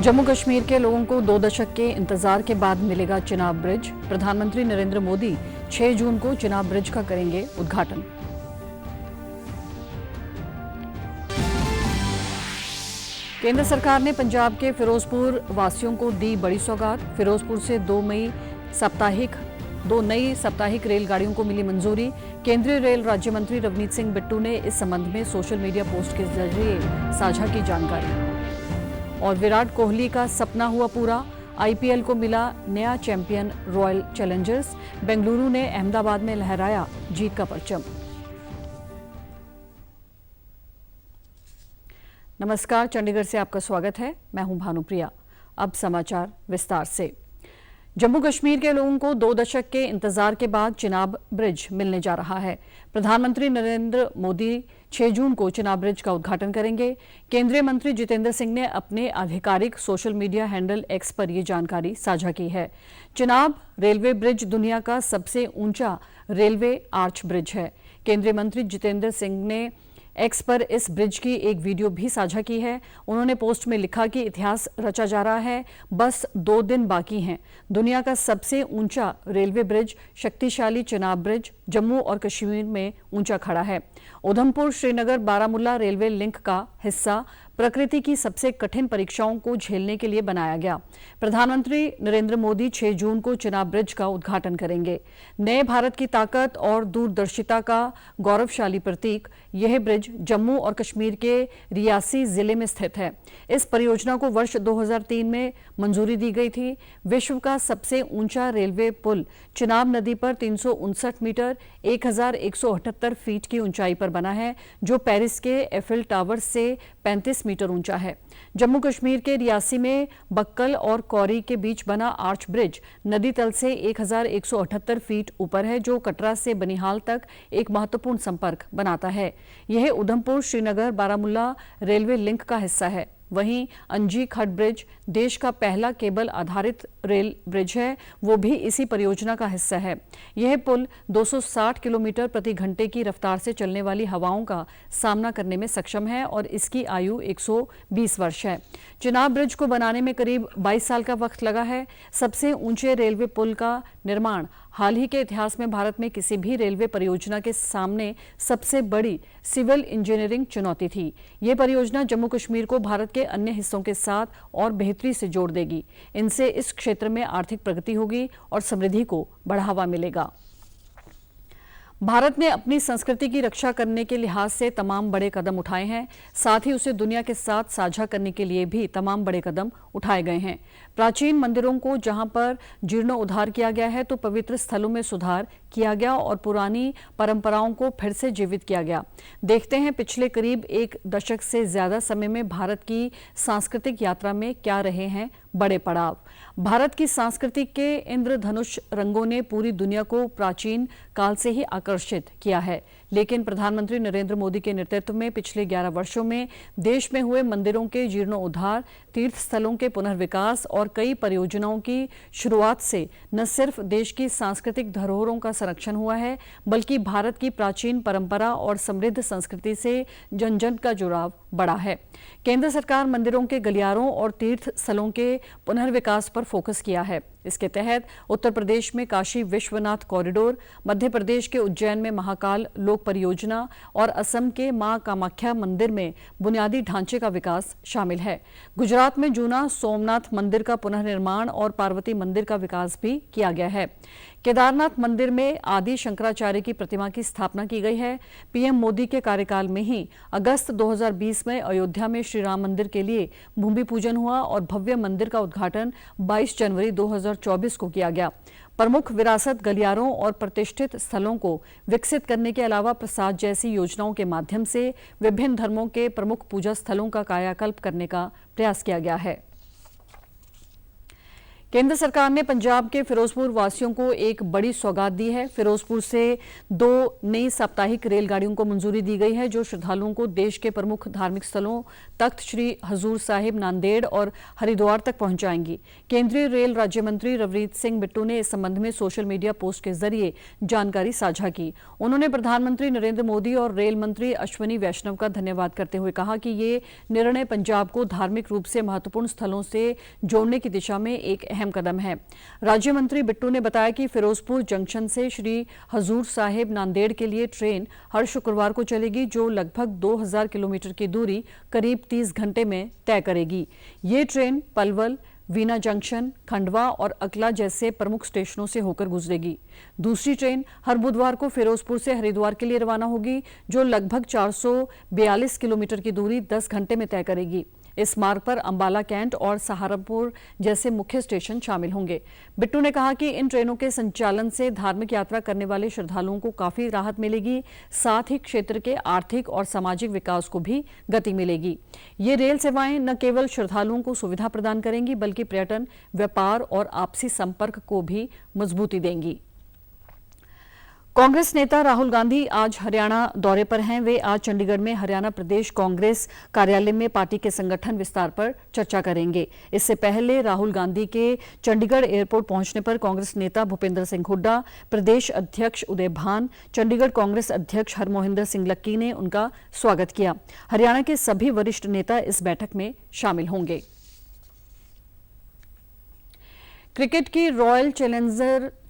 जम्मू कश्मीर के लोगों को 2 दशक के इंतजार के बाद मिलेगा चिनाब ब्रिज। प्रधानमंत्री नरेंद्र मोदी 6 जून को चिनाब ब्रिज का करेंगे उद्घाटन। केंद्र सरकार ने पंजाब के फिरोजपुर वासियों को दी बड़ी सौगात। फिरोजपुर से 2 नई साप्ताहिक रेलगाड़ियों को मिली मंजूरी। केंद्रीय रेल राज्य मंत्री रवनीत सिंह बिट्टू ने इस संबंध में सोशल मीडिया पोस्ट के जरिए साझा की जानकारी। और विराट कोहली का सपना हुआ पूरा, आईपीएल को मिला नया चैंपियन रॉयल चैलेंजर्स। बेंगलुरु ने अहमदाबाद में लहराया जीत का परचम। नमस्कार, चंडीगढ़ से आपका स्वागत है। मैं हूं भानुप्रिया। अब समाचार विस्तार से। जम्मू कश्मीर के लोगों को 2 दशक के इंतजार के बाद चिनाब ब्रिज मिलने जा रहा है। प्रधानमंत्री नरेंद्र मोदी 6 जून को चिनाब ब्रिज का उद्घाटन करेंगे। केंद्रीय मंत्री जितेंद्र सिंह ने अपने आधिकारिक सोशल मीडिया हैंडल एक्स पर यह जानकारी साझा की है। चिनाब रेलवे ब्रिज दुनिया का सबसे ऊंचा रेलवे आर्च ब्रिज है। केंद्रीय मंत्री जितेंद्र सिंह ने एक्स पर इस ब्रिज की एक वीडियो भी साझा की है। उन्होंने पोस्ट में लिखा कि इतिहास रचा जा रहा है, बस 2 दिन बाकी हैं। दुनिया का सबसे ऊंचा रेलवे ब्रिज शक्तिशाली चिनाब ब्रिज जम्मू और कश्मीर में ऊंचा खड़ा है। उधमपुर श्रीनगर बारामूला रेलवे लिंक का हिस्सा प्रकृति की सबसे कठिन परीक्षाओं को झेलने के लिए बनाया गया। प्रधानमंत्री नरेंद्र मोदी 6 जून को चिनाब ब्रिज का उद्घाटन करेंगे। नए भारत की ताकत और दूरदर्शिता का गौरवशाली प्रतीक यह ब्रिज जम्मू और कश्मीर के रियासी जिले में स्थित है। इस परियोजना को वर्ष 2003 में मंजूरी दी गई थी। विश्व का सबसे ऊंचा रेलवे पुल चिनाब नदी पर 359 मीटर 1178 फीट की ऊंचाई पर बना है, जो पेरिस के एफिल टावर से 35 मीटर ऊंचा है। जम्मू कश्मीर के रियासी में बक्कल और कौरी के बीच बना आर्च ब्रिज नदी तल से 1178 फीट ऊपर है, जो कटरा से बनिहाल तक एक महत्वपूर्ण संपर्क बनाता है। यह उधमपुर श्रीनगर बारामूला रेलवे लिंक का हिस्सा है। वहीं अंजी खट ब्रिज देश का पहला केबल आधारित रेल ब्रिज है, वो भी इसी परियोजना का हिस्सा है। यह पुल 260 किलोमीटर प्रति घंटे की रफ्तार से चलने वाली हवाओं का सामना करने में सक्षम है और इसकी आयु 120 वर्ष है। चिनाब ब्रिज को बनाने में करीब 22 साल का वक्त लगा है। सबसे ऊंचे रेलवे पुल का निर्माण हाल ही के इतिहास में भारत में किसी भी रेलवे परियोजना के सामने सबसे बड़ी सिविल इंजीनियरिंग चुनौती थी। ये परियोजना जम्मू कश्मीर को भारत के अन्य हिस्सों के साथ और बेहतरी से जोड़ देगी। इनसे इस क्षेत्र में आर्थिक प्रगति होगी और समृद्धि को बढ़ावा मिलेगा। भारत ने अपनी संस्कृति की रक्षा करने के लिहाज से तमाम बड़े कदम उठाए हैं, साथ ही उसे दुनिया के साथ साझा करने के लिए भी तमाम बड़े कदम उठाए गए हैं। प्राचीन मंदिरों को जहां पर जीर्णोद्धार किया गया है, तो पवित्र स्थलों में सुधार किया गया और पुरानी परंपराओं को फिर से जीवित किया गया। देखते हैं पिछले करीब 1 दशक से ज्यादा समय में भारत की सांस्कृतिक यात्रा में क्या रहे हैं बड़े पड़ाव। भारत की संस्कृति के इंद्रधनुष रंगों ने पूरी दुनिया को प्राचीन काल से ही आकर्षित किया है, लेकिन प्रधानमंत्री नरेंद्र मोदी के नेतृत्व में पिछले 11 वर्षों में देश में हुए मंदिरों के जीर्णोद्धार, तीर्थ स्थलों के पुनर्विकास और कई परियोजनाओं की शुरुआत से न सिर्फ देश की सांस्कृतिक धरोहरों का संरक्षण हुआ है, बल्कि भारत की प्राचीन परंपरा और समृद्ध संस्कृति से जन जन का जुड़ाव बढ़ा है। केंद्र सरकार मंदिरों के गलियारों और तीर्थ स्थलों के पुनर्विकास पर फोकस किया है। इसके तहत उत्तर प्रदेश में काशी विश्वनाथ कॉरिडोर, मध्य प्रदेश के उज्जैन में महाकाल लोक परियोजना और असम के मां कामाख्या मंदिर में बुनियादी ढांचे का विकास शामिल है। गुजरात में जूना सोमनाथ मंदिर का पुनर्निर्माण और पार्वती मंदिर का विकास भी किया गया है। केदारनाथ मंदिर में आदि शंकराचार्य की प्रतिमा की स्थापना की गई है। पीएम मोदी के कार्यकाल में ही अगस्त 2020 में अयोध्या में श्री राम मंदिर के लिए भूमि पूजन हुआ और भव्य मंदिर का उद्घाटन 22 जनवरी 2024 को किया गया। प्रमुख विरासत गलियारों और प्रतिष्ठित स्थलों को विकसित करने के अलावा प्रसाद जैसी योजनाओं के माध्यम से विभिन्न धर्मों के प्रमुख पूजा स्थलों का कायाकल्प करने का प्रयास किया गया है। केंद्र सरकार ने पंजाब के फिरोजपुर वासियों को एक बड़ी सौगात दी है। फिरोजपुर से 2 नई साप्ताहिक रेलगाड़ियों को मंजूरी दी गई है, जो श्रद्धालुओं को देश के प्रमुख धार्मिक स्थलों तख्त श्री हजूर साहिब, नांदेड़ और हरिद्वार तक पहुंचाएंगी। केंद्रीय रेल राज्य मंत्री रवनीत सिंह बिट्टू ने इस संबंध में सोशल मीडिया पोस्ट के जरिए जानकारी साझा की। उन्होंने प्रधानमंत्री नरेंद्र मोदी और रेल मंत्री अश्विनी वैष्णव का धन्यवाद करते हुए कहा कि ये निर्णय पंजाब को धार्मिक रूप से महत्वपूर्ण स्थलों से जोड़ने की दिशा में एक अहम कदम है। राज्य मंत्री बिट्टू ने बताया कि फिरोजपुर जंक्शन से श्री हजूर साहिब, नांदेड़ के लिए ट्रेन हर शुक्रवार को चलेगी, जो लगभग 2000 किलोमीटर की दूरी करीब 30 घंटे में तय करेगी। ये ट्रेन पलवल, वीना जंक्शन, खंडवा और अकला जैसे प्रमुख स्टेशनों से होकर गुजरेगी। दूसरी ट्रेन हर बुधवार को फिरोजपुर से हरिद्वार के लिए रवाना होगी, जो लगभग 442 किलोमीटर की दूरी 10 घंटे में तय करेगी। इस मार्ग पर अंबाला कैंट और सहारनपुर जैसे मुख्य स्टेशन शामिल होंगे। बिट्टू ने कहा कि इन ट्रेनों के संचालन से धार्मिक यात्रा करने वाले श्रद्धालुओं को काफी राहत मिलेगी, साथ ही क्षेत्र के आर्थिक और सामाजिक विकास को भी गति मिलेगी। ये रेल सेवाएं न केवल श्रद्धालुओं को सुविधा प्रदान करेंगी, बल्कि पर्यटन, व्यापार और आपसी संपर्क को भी मजबूती देंगी। कांग्रेस नेता राहुल गांधी आज हरियाणा दौरे पर हैं। वे आज चंडीगढ़ में हरियाणा प्रदेश कांग्रेस कार्यालय में पार्टी के संगठन विस्तार पर चर्चा करेंगे। इससे पहले राहुल गांधी के चंडीगढ़ एयरपोर्ट पहुंचने पर कांग्रेस नेता भूपेंद्र सिंह हुड्डा, प्रदेश अध्यक्ष उदय भान, चंडीगढ़ कांग्रेस अध्यक्ष हरमोहिंदर सिंह लक्की ने उनका स्वागत किया। हरियाणा के सभी वरिष्ठ नेता इस बैठक में शामिल होंगे। क्रिकेट की रॉयल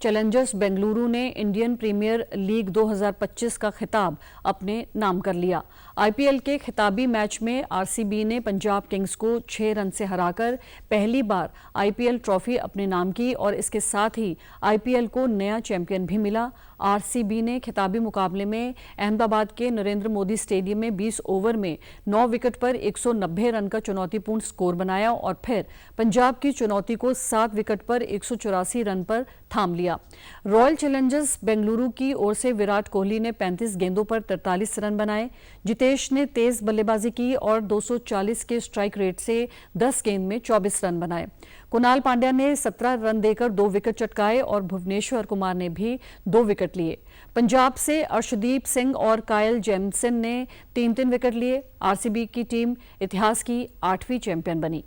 चैलेंजर्स बेंगलुरु ने इंडियन प्रीमियर लीग 2025 का खिताब अपने नाम कर लिया। आईपीएल के खिताबी मैच में आरसीबी ने पंजाब किंग्स को 6 रन से हराकर पहली बार आईपीएल ट्रॉफी अपने नाम की और इसके साथ ही आईपीएल को नया चैंपियन भी मिला। आरसीबी ने खिताबी मुकाबले में अहमदाबाद के नरेंद्र मोदी स्टेडियम में 20 ओवर में 9 विकेट पर 190 रन का चुनौतीपूर्ण स्कोर बनाया और फिर पंजाब की चुनौती को 7 विकेट पर 184 रन पर थाम लिया। रॉयल चैलेंजर्स बेंगलुरु की ओर से विराट कोहली ने 35 गेंदों पर 43 रन बनाए। जितेश ने तेज बल्लेबाजी की और 240 के स्ट्राइक रेट से 10 गेंद में 24 रन बनाए। कुणाल पांड्या ने 17 रन देकर 2 विकेट चटकाए और भुवनेश्वर कुमार ने भी 2 विकेट लिए। पंजाब से अर्शदीप सिंह और कायल जेमसन ने 3-3 विकेट लिए। आरसीबी की टीम इतिहास की 8वीं चैंपियन बनी।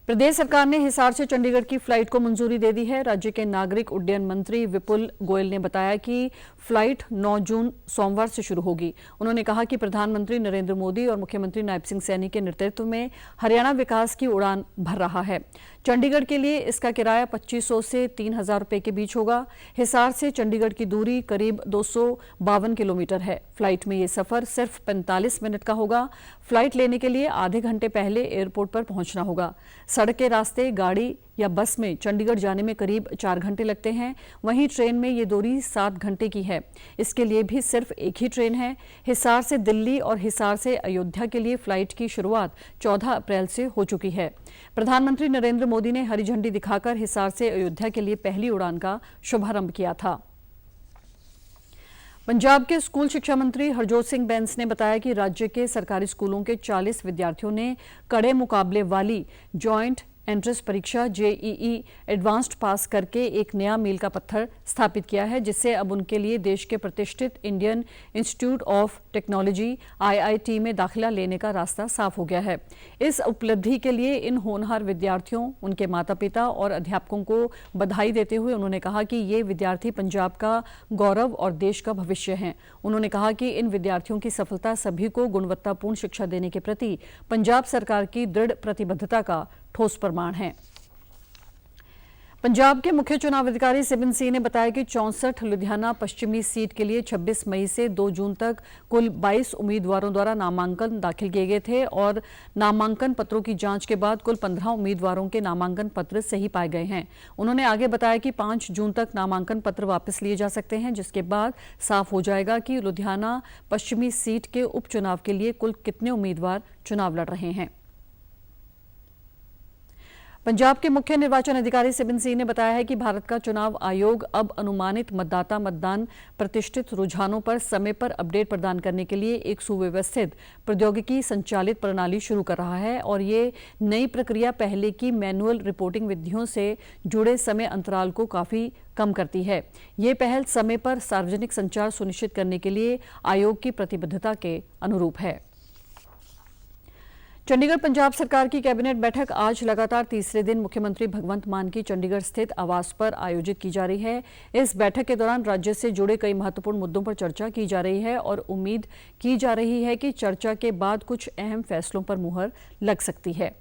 प्रदेश सरकार ने हिसार से चंडीगढ़ की फ्लाइट को मंजूरी दे दी है। राज्य के नागरिक उड्डयन मंत्री विपुल गोयल ने बताया कि फ्लाइट 9 जून सोमवार से शुरू होगी। उन्होंने कहा कि प्रधानमंत्री नरेंद्र मोदी और मुख्यमंत्री नायब सिंह सैनी के नेतृत्व में हरियाणा विकास की उड़ान भर रहा है। चंडीगढ़ के लिए इसका किराया 2500 से 3000 रुपए के बीच होगा। हिसार से चंडीगढ़ की दूरी करीब 252 किलोमीटर है। फ्लाइट में ये सफर सिर्फ 45 मिनट का होगा। फ्लाइट लेने के लिए आधे घंटे पहले एयरपोर्ट पर पहुंचना होगा। सड़क के रास्ते, गाड़ी या बस में चंडीगढ़ जाने में करीब 4 घंटे लगते हैं। वहीं ट्रेन में ये दूरी 7 घंटे की है। इसके लिए भी सिर्फ एक ही ट्रेन है। हिसार से दिल्ली और हिसार से अयोध्या के लिए फ्लाइट की शुरुआत 14 अप्रैल से हो चुकी है। प्रधानमंत्री नरेंद्र मोदी ने हरी झंडी दिखाकर हिसार से अयोध्या के लिए पहली उड़ान का शुभारंभ किया था। पंजाब के स्कूल शिक्षा मंत्री हरजोत सिंह बैंस ने बताया कि राज्य के सरकारी स्कूलों के 40 विद्यार्थियों ने कड़े मुकाबले वाली ज्वाइंट एंट्रेंस परीक्षा जेईई एडवांस्ड पास करके एक नया मील का पत्थर स्थापित किया है, जिससे अब उनके लिए देश के प्रतिष्ठित Indian institute of technology IIT में दाखिला लेने का रास्ता साफ हो गया है। इस उपलब्धि के लिए इन होनहार विद्यार्थियों, उनके माता पिता और अध्यापकों को बधाई देते हुए उन्होंने कहा कि ये विद्यार्थी पंजाब का गौरव और देश का भविष्य हैं। उन्होंने कहा कि इन विद्यार्थियों की सफलता सभी को गुणवत्तापूर्ण शिक्षा देने के प्रति पंजाब सरकार की दृढ़ प्रतिबद्धता का ठोस प्रमाण है। पंजाब के मुख्य चुनाव अधिकारी सिबिन सिंह ने बताया कि 64 लुधियाना पश्चिमी सीट के लिए 26 मई से 2 जून तक कुल 22 उम्मीदवारों द्वारा नामांकन दाखिल किए गए थे और नामांकन पत्रों की जांच के बाद कुल 15 उम्मीदवारों के नामांकन पत्र सही पाए गए हैं। उन्होंने आगे बताया कि 5 जून तक नामांकन पत्र वापस लिए जा सकते हैं, जिसके बाद साफ हो जाएगा कि लुधियाना पश्चिमी सीट के उपचुनाव के लिए कुल कितने उम्मीदवार चुनाव लड़ रहे हैं। पंजाब के मुख्य निर्वाचन अधिकारी सिबिन सिंह ने बताया है कि भारत का चुनाव आयोग अब अनुमानित मतदाता मतदान प्रतिष्ठित रुझानों पर समय पर अपडेट प्रदान करने के लिए एक सुव्यवस्थित प्रौद्योगिकी संचालित प्रणाली शुरू कर रहा है और ये नई प्रक्रिया पहले की मैनुअल रिपोर्टिंग विधियों से जुड़े समय अंतराल को काफी कम करती है। ये पहल समय पर सार्वजनिक संचार सुनिश्चित करने के लिए आयोग की प्रतिबद्धता के अनुरूप है। चंडीगढ़ पंजाब सरकार की कैबिनेट बैठक आज लगातार तीसरे दिन मुख्यमंत्री भगवंत मान की चंडीगढ़ स्थित आवास पर आयोजित की जा रही है। इस बैठक के दौरान राज्य से जुड़े कई महत्वपूर्ण मुद्दों पर चर्चा की जा रही है और उम्मीद की जा रही है कि चर्चा के बाद कुछ अहम फैसलों पर मुहर लग सकती है।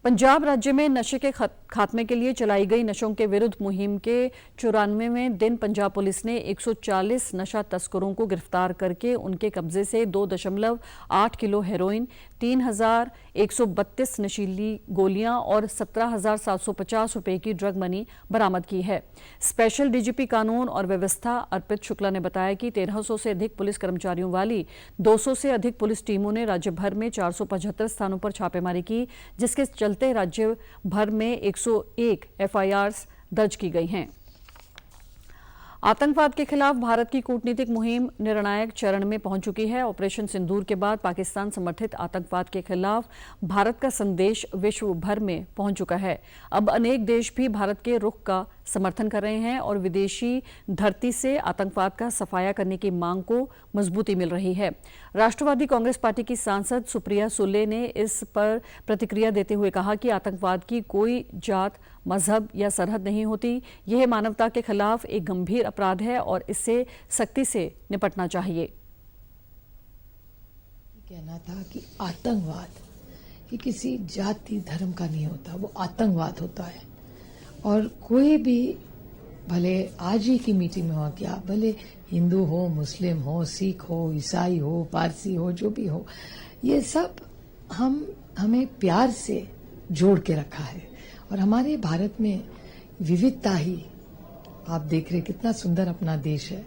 पंजाब राज्य में नशे के खात्मे के लिए चलाई गई नशों के विरुद्ध मुहिम के 94वें दिन पंजाब पुलिस ने 140 नशा तस्करों को गिरफ्तार करके उनके कब्जे से 2.8 किलो हेरोइन, 3,132 नशीली गोलियां और 17,750 रुपए की ड्रग मनी बरामद की है। स्पेशल डीजीपी कानून और व्यवस्था अर्पित शुक्ला ने बताया कि 1300 से अधिक पुलिस कर्मचारियों वाली 200 से अधिक पुलिस टीमों ने राज्य भर में 475 स्थानों पर छापेमारी की, जिसके चलते राज्य भर में 101 एफआईआर्स दर्ज की गई हैं। आतंकवाद के खिलाफ भारत की कूटनीतिक मुहिम निर्णायक चरण में पहुंच चुकी है। ऑपरेशन सिंदूर के बाद पाकिस्तान समर्थित आतंकवाद के खिलाफ भारत का संदेश विश्व भर में पहुंच चुका है। अब अनेक देश भी भारत के रुख का समर्थन कर रहे हैं और विदेशी धरती से आतंकवाद का सफाया करने की मांग को मजबूती मिल रही है। राष्ट्रवादी कांग्रेस पार्टी की सांसद सुप्रिया सुले ने इस पर प्रतिक्रिया देते हुए कहा कि आतंकवाद की कोई जात, मजहब या सरहद नहीं होती। यह मानवता के खिलाफ एक गंभीर अपराध है और इससे सख्ती से निपटना चाहिए। कहना था कि आतंकवाद ये किसी जाति धर्म का नहीं होता, वो आतंकवाद होता है। और कोई भी, भले आज ही की मीटिंग में हो क्या, भले हिंदू हो, मुस्लिम हो, सिख हो, ईसाई हो, पारसी हो, जो भी हो, ये सब हमें प्यार से जोड़ के रखा है। और हमारे भारत में विविधता ही, आप देख रहे कितना सुंदर अपना देश है।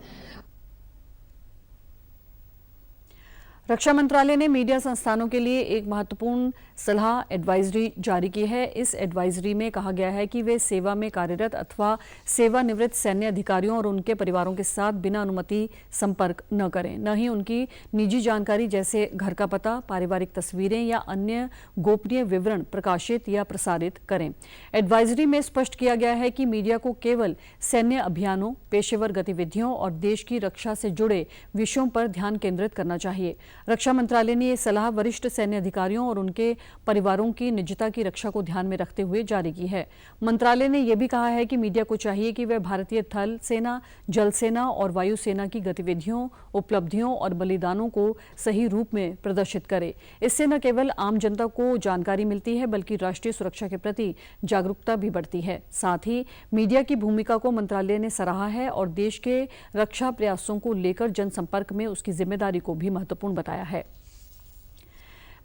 रक्षा मंत्रालय ने मीडिया संस्थानों के लिए एक महत्वपूर्ण सलाह एडवाइजरी जारी की है। इस एडवाइजरी में कहा गया है कि वे सेवा में कार्यरत अथवा सेवानिवृत्त सैन्य अधिकारियों और उनके परिवारों के साथ बिना अनुमति संपर्क न करें, न ही उनकी निजी जानकारी जैसे घर का पता, पारिवारिक तस्वीरें या अन्य गोपनीय विवरण प्रकाशित या प्रसारित करें। एडवाइजरी में स्पष्ट किया गया है कि मीडिया को केवल सैन्य अभियानों, पेशेवर गतिविधियों और देश की रक्षा से जुड़े विषयों पर ध्यान केंद्रित करना चाहिए। रक्षा मंत्रालय ने यह सलाह वरिष्ठ सैन्य अधिकारियों और उनके परिवारों की निजता की रक्षा को ध्यान में रखते हुए जारी की है। मंत्रालय ने यह भी कहा है कि मीडिया को चाहिए कि वह भारतीय थल सेना, जल सेना और वायु सेना की गतिविधियों, उपलब्धियों और बलिदानों को सही रूप में प्रदर्शित करे। इससे न केवल आम जनता को जानकारी मिलती है बल्कि राष्ट्रीय सुरक्षा के प्रति जागरूकता भी बढ़ती है। साथ ही मीडिया की भूमिका को मंत्रालय ने सराहा है और देश के रक्षा प्रयासों को लेकर जनसंपर्क में उसकी जिम्मेदारी को भी महत्वपूर्ण बताया है।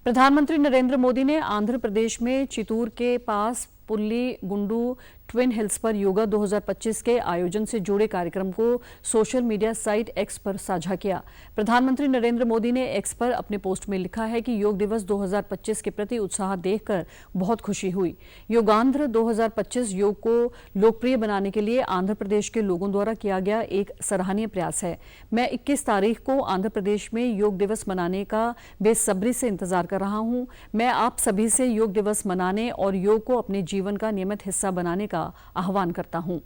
प्रधानमंत्री नरेंद्र मोदी ने आंध्र प्रदेश में चितूर के पास पुल्ली गुंडू ट्विन हिल्स पर योगा 2025 के आयोजन से जुड़े कार्यक्रम को सोशल मीडिया साइट एक्स पर साझा किया। प्रधानमंत्री नरेंद्र मोदी ने एक्स पर अपने पोस्ट में लिखा है कि योग दिवस 2025 के प्रति उत्साह देखकर बहुत खुशी हुई। योगांध्र 2025 योग को लोकप्रिय बनाने के लिए आंध्र प्रदेश के लोगों द्वारा किया गया एक सराहनीय प्रयास है। मैं 21 तारीख को आंध्र प्रदेश में योग दिवस मनाने का बेसब्री से इंतजार कर रहा हूं। मैं आप सभी से योग दिवस मनाने और योग को अपने जीवन का नियमित हिस्सा बनाने का आह्वान करता हूं।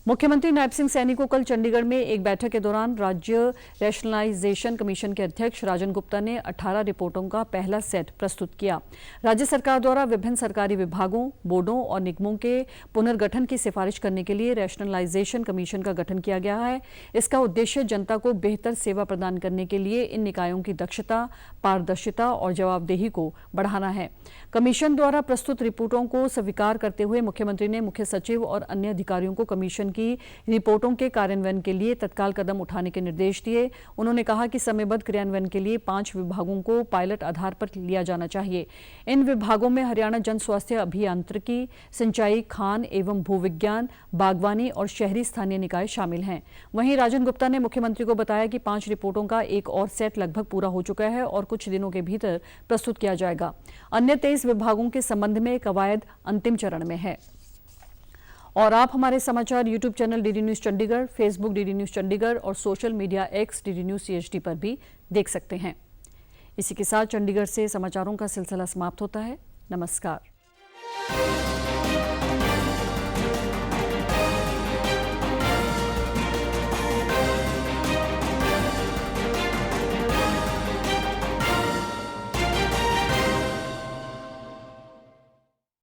मुख्यमंत्री नायब सिंह सैनी को कल चंडीगढ़ में एक बैठक के दौरान राज्य रैशनलाइजेशन कमीशन के अध्यक्ष राजन गुप्ता ने 18 रिपोर्टों का पहला सेट प्रस्तुत किया। राज्य सरकार द्वारा विभिन्न सरकारी विभागों, बोर्डों और निगमों के पुनर्गठन की सिफारिश करने के लिए रैशनलाइजेशन कमीशन का गठन किया गया है। इसका उद्देश्य जनता को बेहतर सेवा प्रदान करने के लिए इन निकायों की दक्षता, पारदर्शिता और जवाबदेही को बढ़ाना है। कमीशन द्वारा प्रस्तुत रिपोर्टों को स्वीकार करते हुए मुख्यमंत्री ने मुख्य सचिव और अन्य अधिकारियों को कमीशन की रिपोर्टों के कार्यान्वयन के लिए तत्काल कदम उठाने के निर्देश दिए। उन्होंने कहा कि समयबद्ध क्रियान्वयन के लिए 5 विभागों को पायलट आधार पर लिया जाना चाहिए। इन विभागों में हरियाणा जन स्वास्थ्य अभियांत्रिकी, सिंचाई, खान एवं भूविज्ञान, बागवानी और शहरी स्थानीय निकाय शामिल हैं। वहीं राजन गुप्ता ने मुख्यमंत्री को बताया कि 5 रिपोर्टों का एक और सेट लगभग पूरा हो चुका है और कुछ दिनों के भीतर प्रस्तुत किया जाएगा। अन्य 23 विभागों के संबंध में कवायद अंतिम चरण में है। और आप हमारे समाचार YouTube channel DD news Chandigarh, Facebook DD news Chandigarh और social media X DD news CHD पर भी देख सकते हैं। इसी के साथ चंडीगढ़ से समाचारों का सिलसिला समाप्त होता है। नमस्कार।